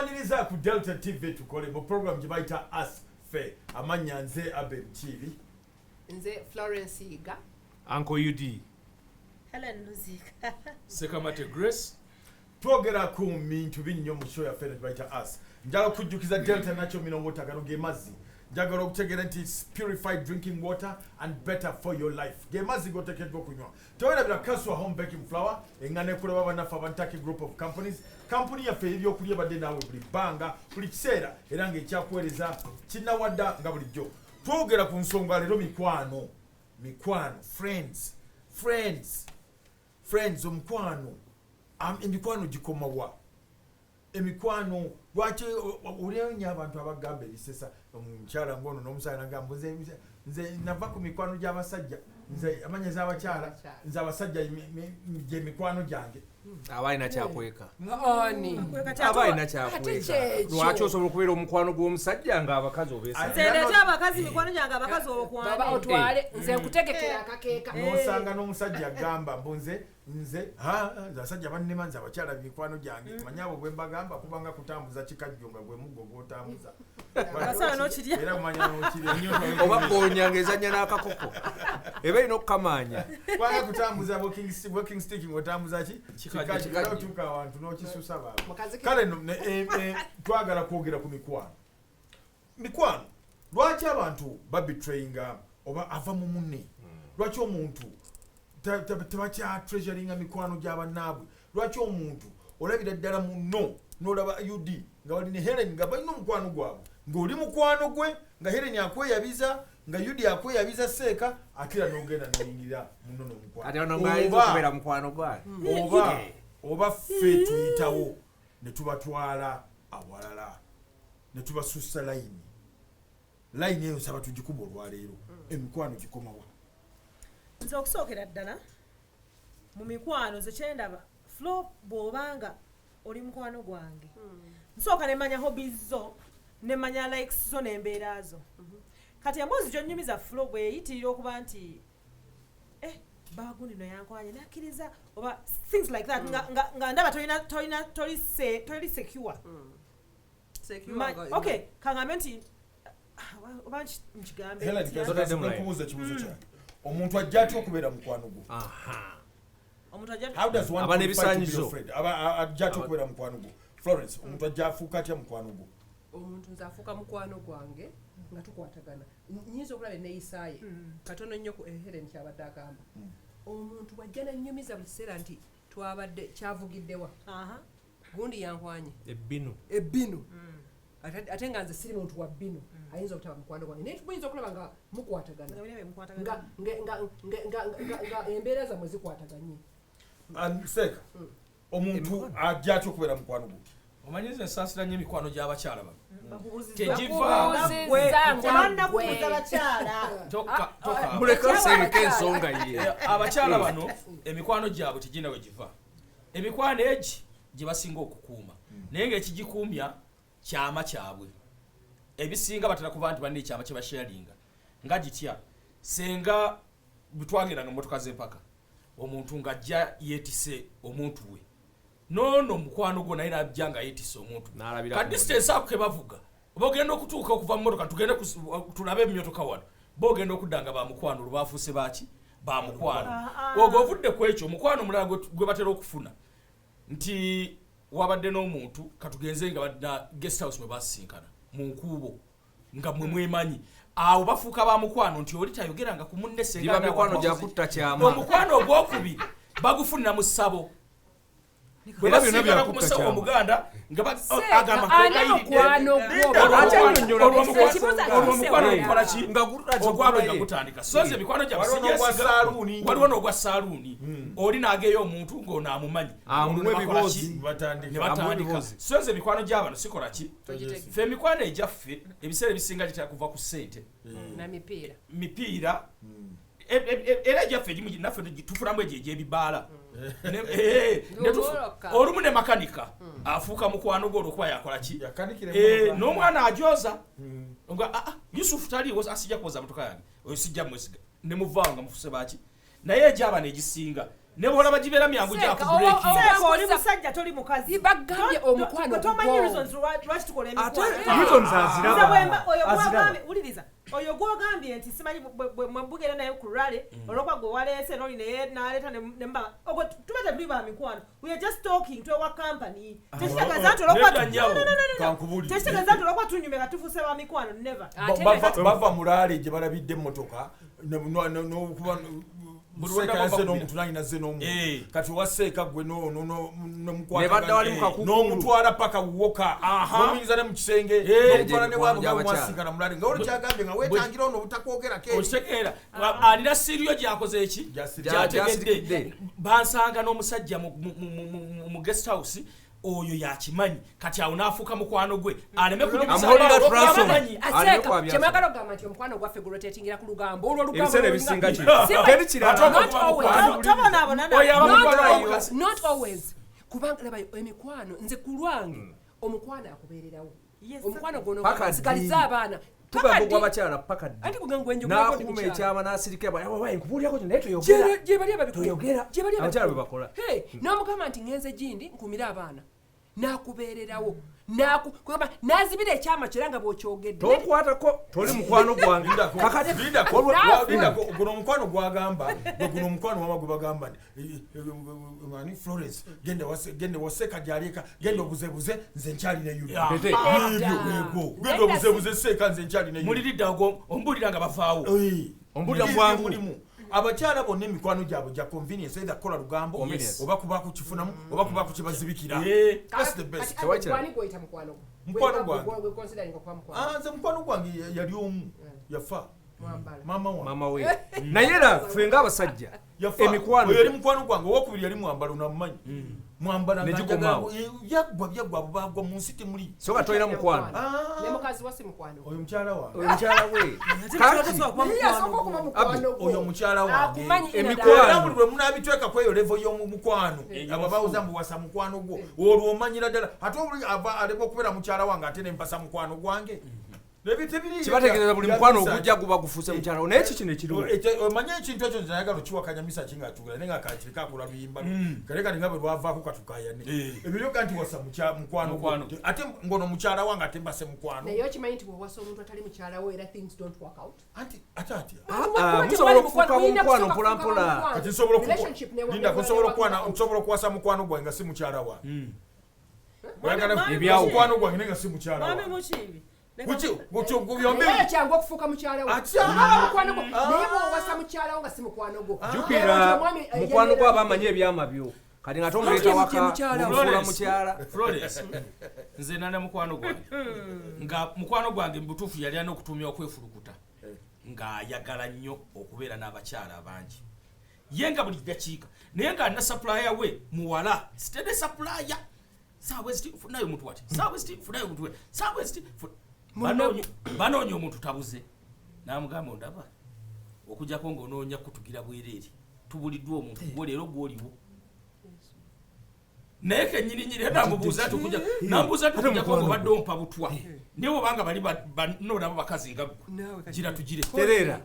Tuwaniriza ku Delta TV tukole mu program gye bayita Ask Fair. Amanya nze Abe Mukiibi. Nze Florence Iga. Uncle UD. Helen Nuzika. Sekamate Grace. Twogera ku bintu binnyo mu show yaffe bayita Ask. Njala kujjukiza Delta Natural Mineral Water gano ge mazzi. Njagala okutegeera nti it's purified drinking water and better for your life. Ge mazzi goteekeddwa okunywa. Tewalabira Kaswa Home Baking Flour engane kulaba bannaffe abantaki group of companies. Kampuni yaffe ebyokulya badde naawe buli bbanga buli kiseera era ng'ekyakuweereza kinnawadda nga bulijjo. Twogera ku nsonga leero mikwano friends omukwano emikwano gikomawa emikwano lwaki olyonya abantu abagamba ebisesa omukyala ngono n'omusala nagamba nze nava ku mikwano gy'abasajja nze amanya z'abakyala nze abasajja gye mikwano gyange abalina kyakweka Abalina kyakweka lwaki osobola okubeera omukwano gw'omusajja ng'abakazi obeesa nze ndeta abakazi mikwano gyange abakazi obukwano baba otwale nze nkutegekera akakeeka n'osanga n'omusajja agamba mbu nze abasajja bannema nze abakyala mikwano gyange manya abo bwe mbagamba kubanga kutambuza kikajjo nga gwe muggo gw'otambuza basala n'okirya era kumanya n'okirya oba ggoonya ng'ezannya n'akakoko eba erina okukamanya kubanga kutambuza walking stick ng'otambuza ki kikajjo otuuka awantu n'okisusa baabo kale twagala kwogera ku mikwano lwaki abantu babitrayinga oba ava mu munne lwaki omuntu tebakya treasuringa mikwano gy'abannaabwe lwaki omuntu olabira ddala munno n'olaba UD nga bali ne Helen nga balina omukwano gwabwe ng'oli mukwano gwe nga Helen akweyabiza nga UD akweyabiza seeka akira n'ogenda n'oyingira munno n'omukwano oba ffe tuyitawo ne tubatwala awalala ne tubasussa layini eyo nsaba tugikuba olwaleero emikwano gikomawa. Nze okusookera ddala mu mikwano ze kyendaba Flo bw'obanga oli mukwano gwange nsooka nemanya hobbies zo nemanya likes zo n'embeera zo kati emboozi gyonnyumiza Flo bwe yeyitirira okuba nti bagundi no yankwanye nakkiriza oba things like that nga ndaba toli secure okay kangambe nti oba nkigambe nkubuuza ekibuuzo kyange omuntu ajja atya okubeera mukwano gwo ajja atya okubeera mukwano gwo Florence omuntu ajja afuuka atya mukwano gwo omuntu nze afuuka mukwano gwange nga tukwatagana nyinza okulaba enneeyisaaye katono nnyo ku Helen kyabadde agamba omuntu wajja nannyumiza buli kiseera nti twabadde kyavugiddewa gundi yankwanye ebbinu ate nga nze siri muntu wa bbinu ayinza okutaba mukwano gwange naye tuyinza okulaba nga mukwatagana nga embeera zammwe zikwataganye seeka omuntu ajja atya okubeera mukwano gwo omanyiza ensaasira nnyo emikwano gy'abakyala bano muleka sereka ensonga ye abakyala bano emikwano gyabwe tegina we giva emikwano egi gye basinga okukuuma naye ng'ekigikuumya kyama kyabwe ebisinga batera kuba nti banne ekyama kye basharinga nga gitya senga butwageranga mmotoka z'empaka omuntu ng'ajja yeetise omuntu we nono mukwano gwo naye najja nga yeetise omuntu ka distance ako ke bavuga oba ogenda okutuuka okuva mu mmotoka tugende tulabe emmotoka wano boogenda okudda nga bamukwano olwafuuse baki bamukwano ogwo ovudde ku ekyo omukwano omulala gwe batera okufuna nti wabadde n'omuntu katugenze nga badda guest house mwe basisinkana mu nkuubo nga mwe mwemanyi awo bafuuka bamukwano nti oli tayogeranga ku munne senga mikwano gyakutta kyama omukwano ogwokubiri bagufunira mu ssabo bwe basigala ku musawo omuganda nga ogwabwe nga gutandika soze emikwano gyawaliwo n'ogwa saaluuni oli n'ageyo omuntu ng'onaamumanyi ne batandika soze emikwano gy'abano sikola ki ffe emikwano egyaffe ebiseera ebisinga gitera kuva ku ssente mipiira era egyaffe naffe tufunamu egyo egy'ebibaala olumu ne makanika afuuka mukwano gwo olwokuba yakola ki n'omwana ajoza Yusufu taliwo asijja kwoza motoka yange oyo sijja mwesiga ne muvaawo nga mufuse baki naye egyaba negisinga ne bola bagibera myangu gya ku break seko oli musajja toli mukazi bagambye omukwano tomanyi reasons lwaki tukola emikwano reasons aziraba uliriza oyo gwogambye nti simanyi mwebugera naye ku rally olwokuba gwe waleese n'oli naye n'aleeta nemba ogwo tubata tuli ba mikwano we are just talking to our company tekitegeeza nti olwokuba tunyume nga tufuuse ba mikwano never bava mu rally gye balabidde emmotoka n'okuba Sekase n'omuntu nazze n'omuntu kati waseeka gwe n'omutwala paka woka n'omuyinza ne mu kisenge n'omutwala ne waabwe mwasinkana mulali nga oli kyagambye nga weetangira ono obutakwogera okitegeera alina siriyo gyakoze eki gyategedde bansanga n'omusajja mu guest house oyo yakimanyi kati awo n'afuuka mukwano gwe aleme kunyumisamanyi kyemagala ogamba nti omukwano gwaffe gwe lwetetingira ku lugambo olwo ebiseera ebisinga not always kubanga laba emikwano nze ku lwange omukwano akubeererawo omukwano gonosigaliza abaana tugambugwa abakyala paka n'akuma ekyama n'asirika nkubuulyako naye toyogera abakyala bwe bakola n'omugamba nti ngenze gindi nkumire abaana n'akubeererawo n'azibira ekyama kira nga bw'okyogedde tokwatako toli mukwano gwange guno omukwano gwagamba guno omukwano wama gwe bagamba ani Florence genda waseeka gyalieka genda obuzebuze nze nkyali ne yuno genda obuzebuze seeka nze nkyali ne yuno mulidda ombulira nga bavaawo ombulira bwangu abakyala bonna emikwano gyabwe gya convenience either kola lugambo oba kuba kukifunamu oba kuba kukibazibikira mukwano gwange yali omu yafa mama we naye era ffe ng'abasajja emikwano yali mukwano gwange owokubiri yali mwambalo namumanyi mwambala ne Gikomawa yaggwa bagwa mu nsi temuli so nga tolina mukwano ne mukazi wasi mukwano oyo mukyala wange oyo mukyala wange emikwano buli lwe munaabitweka kweyo levo y'omukwano abo bawuza mbu wasa mukwano gwo olwo omanyira ddala ate oli ava alema okubeera mukyala wange ate ne mpasa mukwano gwange kibategeeza buli mukwano ogujja guba gufuuse mukyala naye kiki nekiriwo omanye ekintu ekyo nayagala okiwakanya misa kingatugula naye nga kakireka akola luyimba kalekani nga bwe lwavaako katukayane ebiryoga nti wasa mukwano ate ngono mukyala wange ate mbase mukwano naye okimanyi nti bwewasa omuntu atali mukyala we era things don't work out ate musobola okufuuka mukwano mpolampola kati nsobola okuwasa mukwano gwange nga si mukyala wange mukwano gwange naye nga si mukyala wange kyangu okufuuka mukyala we naye bwowasa mukyala wo nga si mukwano gwo jukira mukwano gwo abamanyi ebyama byo kati nga tomuleeta waka omufuula mukyala Florence nze nane mukwano gwange nga mukwano gwange mubutuufu yali alina okutumya okwefulukuta ng'ayagala nnyo okubeera n'abakyala abangi ye nga buli dakiika naye nga alina sapulaya we muwala sitede sapulaya saaweziti funayo omuntu wati saaweziti funayo omuntu we saaweziti banoonya omuntu tabuze n'amugamba ondaba okujjako ng'onoonya kutugira bwereere tubuliddwa omuntu gwo leero gwoliwo naye kennyininyini namubuuza nti okujjako ng'obadde ompa butwa naye obanga bali banoonabo bakazi nga gira tugire tereera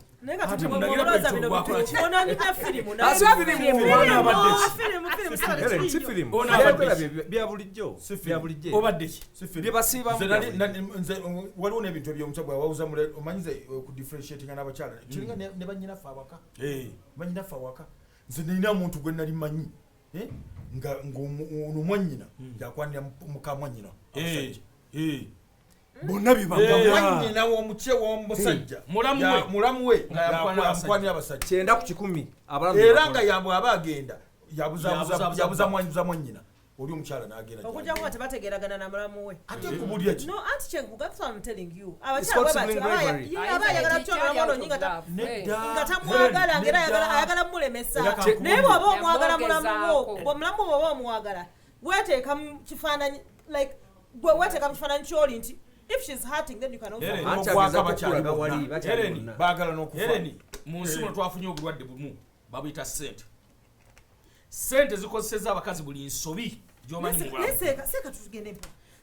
waliwo n'ebintu ebyomusa gwe wawuza omanyize ku differentiatinga n'abakyala kiringa ne bannyinaffe awaka bannyinaffe awaka nze nalina muntu gwe nali manyi ng'ono mwannyina yakwanira muka mwannyina bonna bibamwannyina w'omusajja mulamu we yamukwanira abasajja 9 era nga yambwe aba agenda yabuza mwannyina oli omukyala n'agenda okujja kuba tebategeeragana na mulamu we ate kubulya ki no anti kyengu that's what I'm telling you abakyala ayagala kutyomulamu olonyi nga tamwagala ngera ayagala mulemesa naye bw'oba omwagala mulamu bw'oba omwagala weteeka mu kifaananyi like weteeka mu kifaananyi ky'oli nti if she's hurting then you can also baagala n'okufa mu nsi muno twafunye obulwadde bumu babuyita sente zikozeseza abakazi buli nsobi gy'omanyi mu bulamu seeka tugende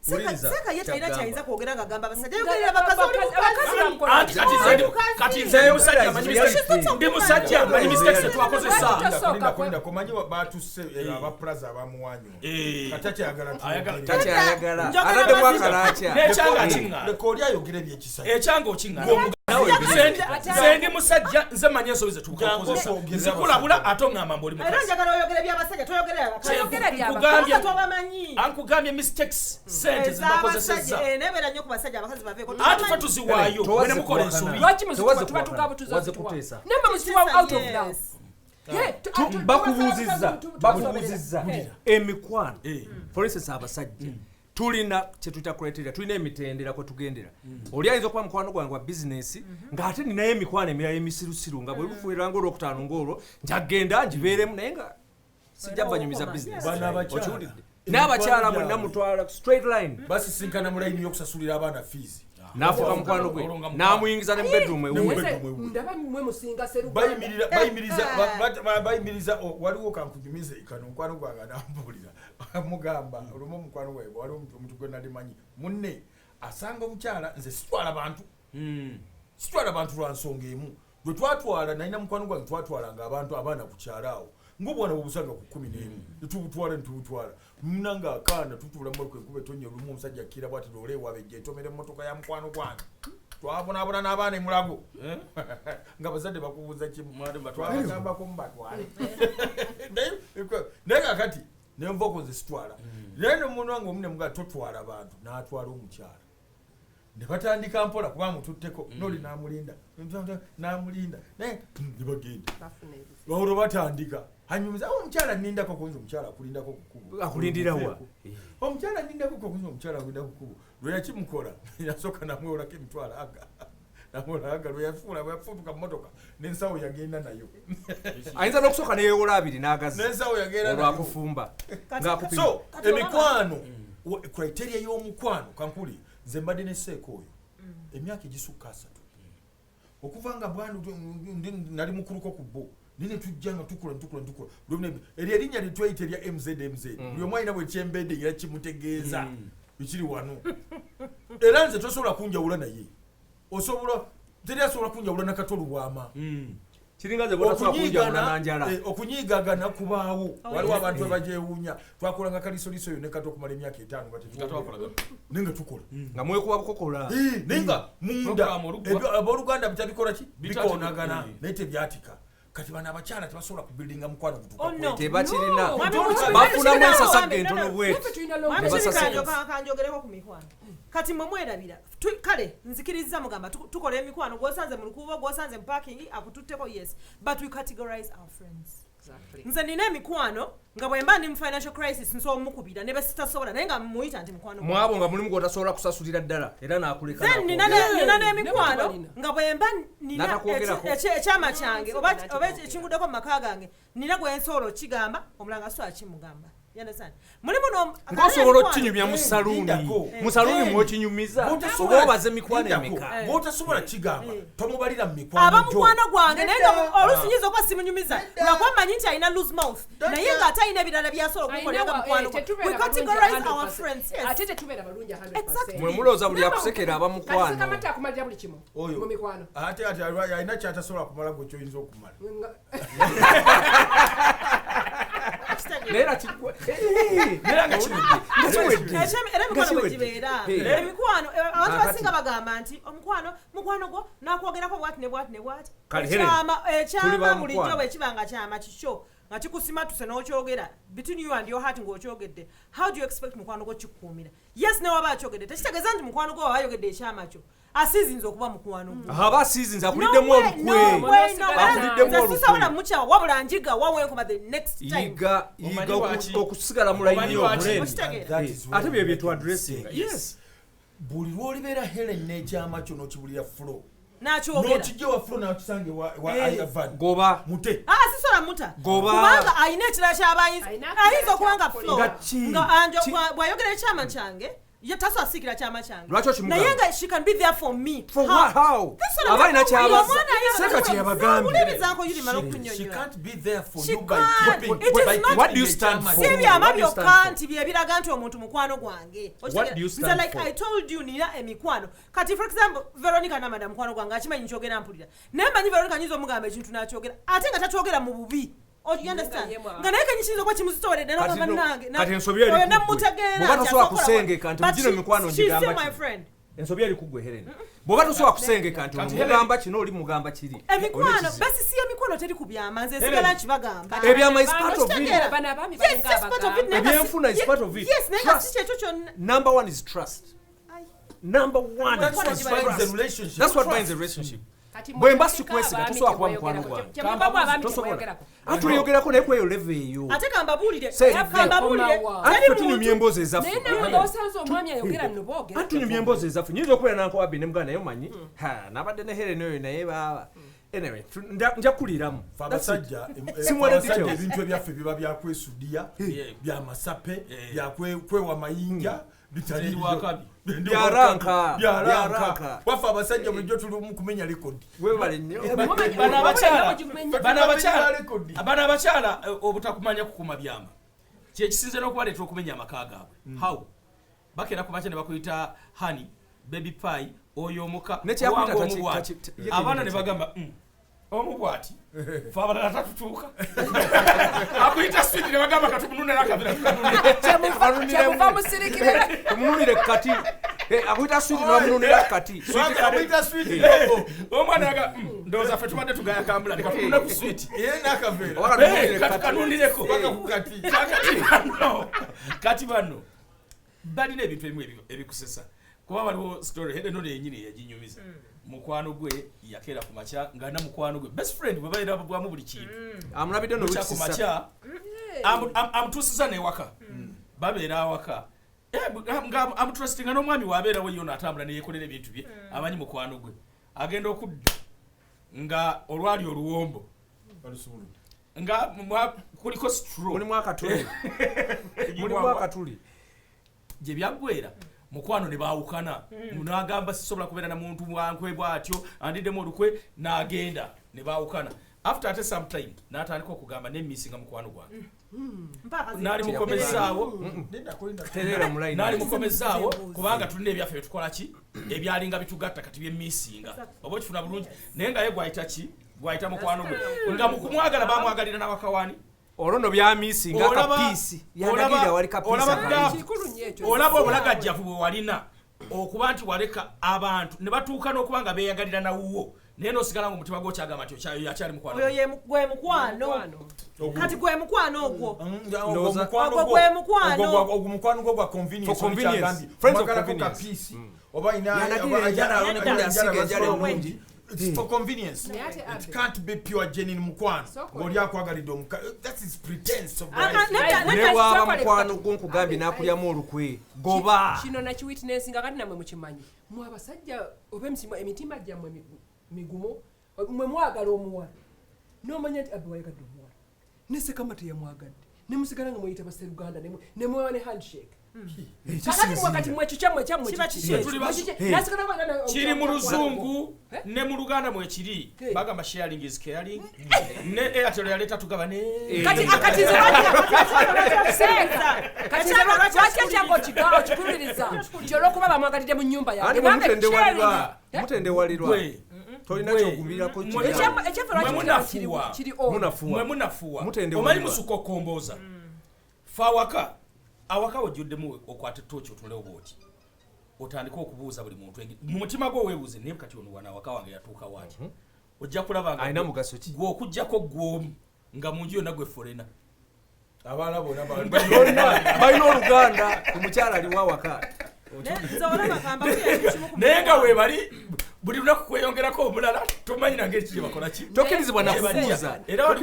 seka yeta ina chainza kuogera ngagamba abasajja yogerera bakazi oli kati nze musajja ndi musajja manyi mistakes twakozesa kulinda komanyi batuse aba plaza abamuwanyo katati ayagala anade mwakalacha nechanga kinga lekoli ayogere byekisa echanga okinga zendi musajja nze manye ensobi tukozesa nzikulabula ate oŋŋamba mbu oli ankugambye mistakes sente zibakozesezza ate fe tuziwaayo wene mukola ensobi bakubuuzizza emikwano for instance abasajja tulina kyetuyita criteria tulina emitendera kwe tugendera oli ayinza okuba mukwano gwange wa bizinesi ng'ate ninayo emikwano emirala emisirusiru nga bwe bufuira ng'olwo okutaano ng'olwo njagenda ngibeeremu naye nga sijja banyumiza bizinesi okiwulidde n'abakyala mwenna mutwala straight line basisinkana mu layini y'okusasulira abaana fees n'afuka mukwano gwe n'amuyingiza ne bedroom bayimiriza waliwo kankujumize kano mukwano gwange anambuulira mugamba olumu omukwano gwe waliwo omuntu gwe nali manyi munne asanga omukyala nze sitwala bantu lwa nsonga emu gwe twatwala nalina mukwano gwange twatwalanga abantu abaana ku kyalaawo ng'obwana bwobusanga ku 11 netubutwala munanga akaana tutuula mmoloko enkube tonye olumu omusajja akkira bwati looleewabe ejja etomera emmotoka ya mukwano gwange twabonaabona n'abaana emulago nga bazadde bakubuuza kimutwabagambako mubatwale naye kakati nenvoko ze sitwala naye nomuntu wange omune mugaa totwala bantu n'atwala omukyala ne batandika mpola kuba mututteko noli n'amulinda naye nebagenda olwo batandika hanyumiza omukyala nindako kuyinza omukyala akulindako kukubo akulindirawa omukyala nindako kuyinza omukyala akulindako kukubo lwe yakimukola yasooka namwolako emitwalo namwolaga lwe yafuutuka mu motoka n'ensawo yagenda nayo ayinza n'okusooka neyewola abiri n'agazi n'ensawo yagenda olwo akufumba so emikwano criteria y'omukwano kankuli nze mbadde n'esseeko oyo emyaka egisukka 3 okuva nga bwandu nali mukuluko ku bo nine tujja nga tukula eryo erinnya litwayita erya MZ buli omu alina bwe kyembedde era kimutegeeza ekiri wano era nze tosobola kunjawula naye teri asobola kunjawula nakatolu bwama okunyiigagana kubaawo waliwo abantu abagyewuunya twakolanga kalisoliso yo nekato okumala emyaka 5 nenga tukola nga mwekuba bukokola naye nga munda abooluganda bitabikola ki bikonagana naye tebyatika kati bana abakyala tebasobola kubuildinga mukwano gutuka tebakirina bafunamu ensasagge entono bweti kanjogereko ku mikwano kati mwe mwerabira kale nzikiriza mugamba tukola emikwano gwosanze mu lukubo gwosanze mu parking akututteko yes but we categorize our friends nze nina emikwano nga bwemba ndi mu financial crisis nsobola omukubira ne besitasobola naye nga muyita nti mukwano mwabo nga mulimu gwotasobola kusasulira ddala era n'akuleka then nina n'emikwano nga bwemba nina ekyama kyange oba ekinguddeko mu maka gange nina gwensobola okigamba omulanga so akimugamba ng'osobola okinyumya mu saluuni mwokinyumiza oba obaze mikwano emeka bw'otasobola kigamba tomubalira mu mikwano aba mukwano gwange naye nga olusinyiza okuba simunyumiza lwakuba mmanyi nti alina loose mouth naye ng'ate alina ebirala byasobola okukolanga mukwano we categorize our friends ate tetubeera balungi 100%. mwe mulowooza buli akusekera aba mukwano akumalira buli kimu mu mikwano ate alina kyatasobola kumala gwe kyoyinza okumala emikwano abantu basinga bagamba nti mukwano gwo nakwogerako bwati ne bwati ekyama bulijjo bwekiba nga kyama kikyo nga kikusimatuse n'okyogera between you and your heart ng'okyogedde how do you expect mukwano gwo kikukuumira yes ne waba akyogedde tekitegeeza nti mukwano gwo waba ayogedde ekyama kyo asiizinza okuba mukwano gwo aba asiizinza akuliddemu olukwe sisobola mukyawa wabula njiga wawenkoma the next time yiga okusigala mu layini y'obulemi ate bye byetwadressinga yes buli lwolibeera Helen n'ekyama kyo n'okibulira flow n'akyogera n'okijja flow n'akisanga wa Ayavan goba mute sisobola muta kubanga alina ekirala ky'abayinza ayinza okuba nga flow nga anjo bw'ayogera ekyama kyange Taso asikira chama change. Naye nga she can be there for me. For what? How? Abaina chaba. Sekati yabagambi. She can't be there for you by keeping. What do you stand for? Can't be ebiraga nti omuntu mukwano gwange. What do you stand for? Like I told you nina emikwano. Kati for example Veronica na madam mukwano gwange achimanyi nchogera mpulira. Nemba nyi Veronica nyizo mugamba ekintu nachogera. Ate nga tachogera mu bubi. You understand? Ngana yake nyishizo kwa chimuzitore dena kwa manange. Kati ensobya eri kugwe. Boba tosobola kusengeka nti mugino mikwano ngigamba. She's my friend. Ensobya eri kugwe Helena. Boba tosobola kusengeka nti mugamba kino oli mugamba kiri. Emikwano basi si emikwano teri kubyama nze sigala nchibagamba. Ebyama is part of it. Yes, part of it. Ebyemfuna is part of it. Yes, nenga si checho. Number one is trust. Number one. That's what binds the relationship. That's what binds the relationship. Bwemba sikwesiga tusobola kuba mukwano gwange. Atuliyogerako naye kweyo leve eyo. Ate kambabulire. Atunyumya emboozi ezaffe. Atunyumya emboozi ezaffe. Nyinza okubeera nanko wabi ne mugana naye omanyi. Nabadde ne Helen oyo naye baba. Anyway, nja kuliramu. Abasajja ebintu ebyaffe biba byakwesudiya, byamasape, byakwewa mayinja. Bitali wakabi byaranka wafa abasajja bulijjo tuli kumenya record webale nnyo bana abakyala obutakumanya kukuma byama kyekisinze n'okubaleeta okumenya amaka gaabwe how bakera ku bakye ne bakuyita honey baby pie oyo omuka abaana ne bagamba omubwati fa abalala tatutuuka akuyita switi ne bagamba katumunune nakabira tumununire kati akuyita switi namununira kati omwana aga ndowooza ffe tubadde tugaya kambula ne katumunune ku switi kanunireko kati bano balina ebintu ebimu ebikusesa kuba waliwo story hede none yenyini yaginyumiza mukwano gwe yakera ku macha ngana mukwano gwe best friend bwe bayira bwamu buli kintu amulabide no ku macha amtusiza ne waka babera waka nga amtrusting no mwami wabera we yona atambula ne yekolera ebintu bye amanyi mukwano gwe agenda okudda nga olwali oluwombo nga kuliko straw muli mwakatuli muli mwakatuli je byagwera mukwano ne baawukana n'agamba sisobola kubeera na muntu wankwe bw'atyo andiddemu olukwe n'agenda ne baawukana after ate some time n'atandika okugamba nemmisinga mukwano gwange n'ali mukomezaawo kubanga tulina ebyaffe byetukola ki ebyalinga bitugatta kati byemmisinga oba okifuna bulungi naye nga ye gwayita ki gwayita mukwano gwe nga mukumwagala bamwagalira n'awakawani olono byamisinga kapiisi yanagira wali kapiisi olaba obulagajjavu bwe walina okuba nti waleka abantu ne batuuka n'okubanga beeyagalira nawuwo naye n'osigala ng'omutima gwo kyagamba nti yakyali mukwano oyo gwe mukwano kati gwe mukwano ogwo mukwano gwo gwa convenience kapiisi oba for convenience it can't be pure genuine mukwano ng'oli akwagalidde that is pretense of life ne bwaba mukwano gwonkugambye n'akulyamu olukwe goba kino nakiwitness nga kati namwe mukimanyi mwe abasajja oba emitima gyammwe migumu mwe mwagala omuwala n'omanya nti abe wayagadde omuwala ne Sekama teyamwagadde ne musigala nga mweyita baseruganda ne mwewa ne handshake kiri mu luzungu ne mu luganda mwekiri bagamba sharing is caring ne Airtel yaleeta tugaba ne olwokuba bamwagalidde mu nnyumba yange mutendewalirwa tolina kyogumbirako munafuwa omanyi musuka okukomboza fa awaka ojjuddemu okwata tochi otulewo bwoti otandika okubuuza buli muntu mu mutima gwo weebuuze naye kati ono wana awaka wange yatuuka waaki ojja kulaba nga alina mugaso ki gw'okuggyako gw'omu nga munju yonna gwe forena abaana bona balina oluganda omukyala aliwo awaka naye nga weebali buli lunaku kweyongerako omulala tomanyi nange ekiki bakola ki tokkirizibwa nakubuuza era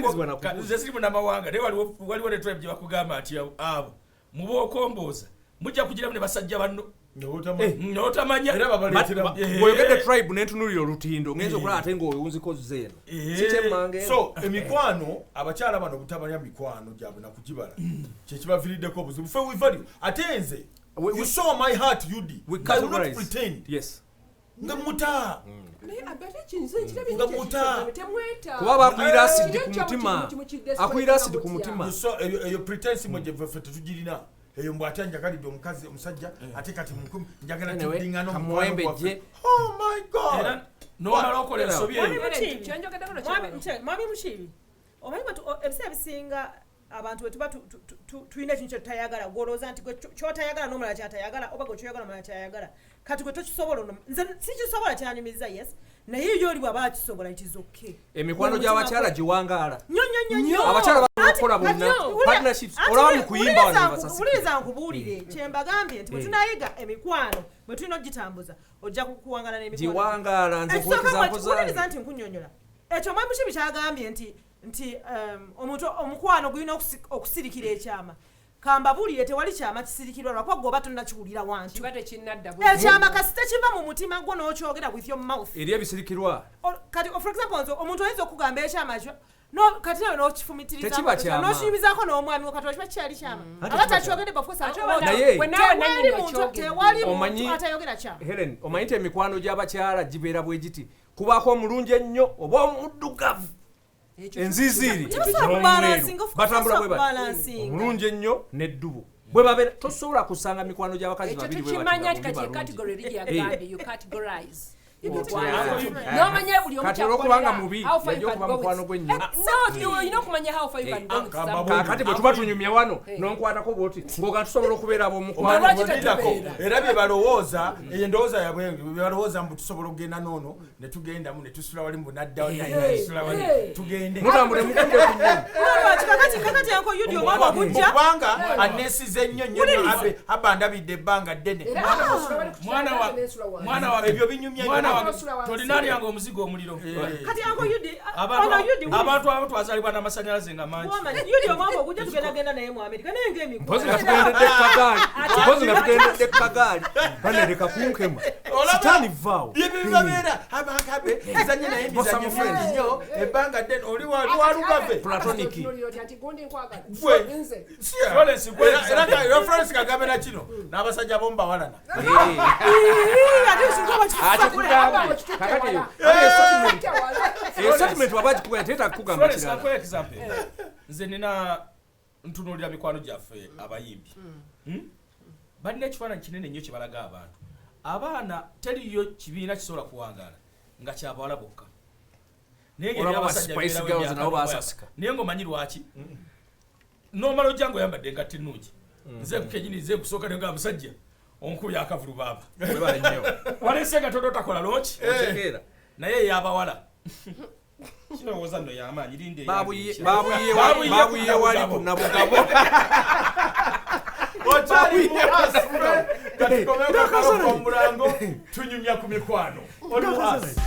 nze siri munamawanga naye waliwo ne tribe gye bakugamba nti abo muba okomboza mujja kugiramu ne basajja banno n'otamanya bw'oyogedde tribe n'entunulira olutindo ngenza okulaba ate ng'owunziko zeeno kikyemmange so emikwano abakyala bano obutamanya mikwano gyabwe nakugibala kyekibaviiriddeko obuzibu fe wivalio ate nze You saw my heart, Yudi. We I will not categorize. pretend. Yes. Ngamuta. Kuba bakuira acid ku mutima. Akuira acid ku mutima. You saw your pretense mo je fete tujirina. Eyo mbwata njagalidde omukazi omusajja ate kati mukumi njagala tudingano kamwembeje. Oh my God. No malokolera sobi eyo. Mwami Mukiibi. Omanyi ebisa bisinga abantu bwe tuba tulina ekintu kye tutayagala gwolowooza nti kyotayagala n'omulala kyatayagala oba gwe kyoyagala omulala kyayagala kati gwe tokisobola nze sikisobola kyanyumiza yes naye yo oli bw'aba akisobola kizokke emikwano gy'abakyala giwangaala nnyo abakyala bakola bonna partnerships olaba mu kuyimba wano basasi wuliriza nkubuulire kye mbagambye nti bwe tunayiga emikwano bwe tulina ogitambuza ojja kuwangala n'emikwano giwangaala nze kuwekizaako zange wuliriza nti nkunnyonnyola ekyo Mwami Mukiibi kyagambye nti omuntu omukwano gulina okusirikira ekyama kambabulire tewali kyama kisirikirwa lwakwa gwe oba tonnakiwulira wantu ekyama kasi tekiva mu mutima gwo n'okyogera with your mouth eri ebisirikirwa kati for example omuntu oyinza okugamba ekyama kyo kati nawe n'okifumitiriza n'okiyumizaako n'omwami kati okiba kikyali kyama aba takyogedde tewali muntu atayogera kyama Helen omanyi nti emikwano gy'abakyala gibeera bwe giti kubaako omulungi ennyo oba omuddugavu enziziiri batambula bwe bati omulungi ennyo n'eddubu bwe babeera tosobola kusanga mikwano gy'abakazi babiri bwe kati olwokubanga mubi yajja okuba mukwano gw'ennyo kakati bwe tuba tunyumya wano n'onkwatako bwoti ng'oga tusobola okubeera ab'omukwano era bye balowooza eyo endowooza yabwe balowooza mbu tusobola okugenda noono ne tugendamu ne tusula wali mbu naddawo tugende mutambule mugende ku kakati yanko yudi omwaba okujja kubanga aneesize nnyo nnyo aba ndabidde ebbanga ddene mwana wa ebyo binyumya tolinalyanga omuzigo omuliro kati yanko yudi abantu abo twazalibwa n'amasanyalaze nga mangi yudi omwaba okujja tugendagenda naye mu Amerika naye mpozi nga tugendedde kagaali banereka kunkema sitaani vaawo byebibabeera abakabe ezanye naye emizanyo mingi nnyo ebbanga ddene oli walugave platoniki era Florence Kagame na kino n'abasajja bomu bawalana settlement wabagikuga teta kugamba kirala nze nina ntunuulira mikwano gyaffe abayimbi balina ekifaananyi kinene nnyo kyebalaga abantu abaana teriyo kibiina kisobola kuwangaala nga kyabawala bokka naye ngomanyi lwaki nomala ojja nga oyambadde engatta ennungi nze kenyini nze kusooka nenga musajja omukubi akavulu baaba walese nga todo takola loki naye eyabawala kirowooza nno y'amaanyi linde babuye wali ku nabugabo okyali muhasi kati komeko mulango tunyumya ku mikwano oli muhasi